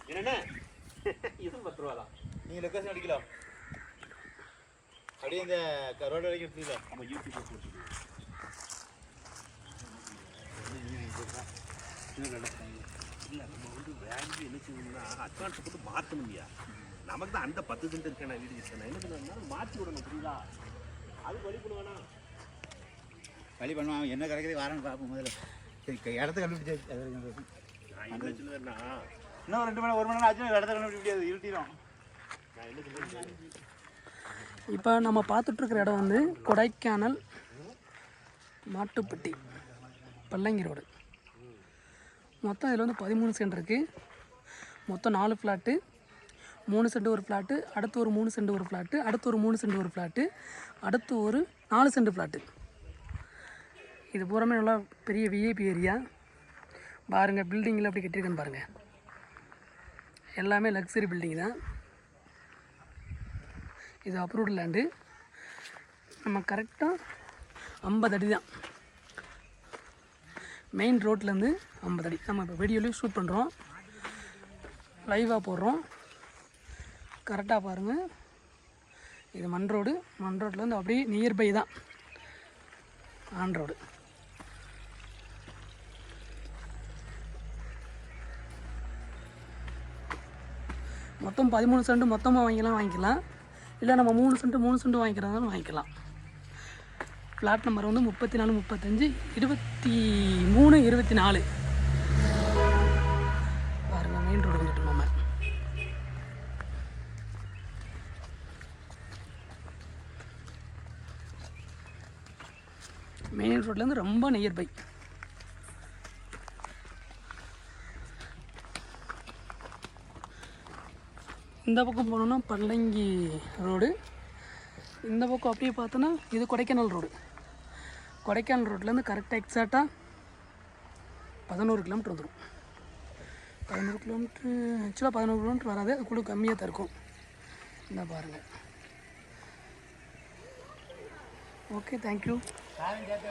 என்னண்ணே இதுவும் 10 ரூபா தான். நீங்கள் லொக்கேஷன் அடிக்கலாம் அப்படியே இந்த ரோடு வரைக்கும் எடுத்துக்கலாம். நம்ம யூடியூப்ல போட்டு இல்லை நம்ம வந்து வேல்யூ என்ன செய்யணும்னா அட்வான்ஸ் போட்டு மாற்றணும்யா. நமக்கு தான் அந்த 10 சென்ட் இருக்கேன் வீடு இருக்கேன் என்ன பண்ணாலும் மாற்றி விடணும் புரியுதா? அது வழி பண்ணுவானா வழி பண்ணுவான் என்ன கிடைக்கிறது வாரன்னு பார்ப்போம். முதல்ல இடத்த கண்டுபிடிச்சாச்சு. நான் என்ன சொல்லுவேன்னா இன்னும் 2 மணி 1 மணி நேரம் ஆச்சுன்னா இடத்த கண்டுபிடிக்க முடியாது, இருட்டிடும். நான் என்ன சொல்லுவேன் இப்போ நம்ம பார்த்துட்ருக்கிற இடம் வந்து கொடைக்கானல் மாட்டுப்பட்டி பல்லங்கி ரோடு. மொத்தம் இதில் வந்து 13 சென்ட் இருக்குது. மொத்தம் 4 ஃப்ளாட்டு, 3 சென்ட் ஒரு ஃப்ளாட்டு, அடுத்து ஒரு 3 சென்ட் ஒரு ஃப்ளாட்டு, அடுத்து ஒரு 3 சென்ட் ஒரு ஃப்ளாட்டு, அடுத்து ஒரு 4 சென்ட் ஃப்ளாட்டு. இது பூராமே நல்லா பெரிய விஐபி ஏரியா. பாருங்கள் பில்டிங்கில் எப்படி கட்டியிருக்கேன்னு பாருங்கள். எல்லாமே லக்ஸரி பில்டிங் தான். இது அப்ரூவ்டு லேண்டு. நம்ம கரெக்டாக 50 அடி தான் மெயின் ரோட்லேருந்து 50 அடி. நம்ம இப்போ வீடியோலையும் ஷூட் பண்ணுறோம், லைவாக போடுறோம். கரெக்டாக பாருங்கள். இது மண் ரோடு. மண் ரோட்லேருந்து அப்படியே நியர்பை தான் ஆன் ரோடு. மொத்தம் 13 சென்ட் மொத்தமாக வாங்கிக்கலாம். இல்லை நம்ம 3 சென்ட் வாங்கிக்கிறதாலும் வாங்கிக்கலாம். ஃப்ளாட் நம்பர் வந்து 34, 35, 23, 24. பாருங்கள் மெயின் ரோடு வந்துட்டு நம்ம மெயின் ரோட்லேருந்து ரொம்ப நியர்பை. இந்த பக்கம் போனோன்னா பல்லங்கி ரோடு. இந்த பக்கம் அப்படியே பார்த்தோன்னா இது கொடைக்கானல் ரோடு. கொடைக்கானல் ரோட்லேருந்து கரெக்டாக எக்ஸாக்டாக 11 கிலோமீட்டர் வந்துடும். 11 கிலோமீட்ரு ஆக்சுவலாக 11 கிலோமீட்டர் வராது, அதுக்குள்ளே கம்மியாக தான் இருக்கும். இந்த பாருங்கள். Okay, thank you.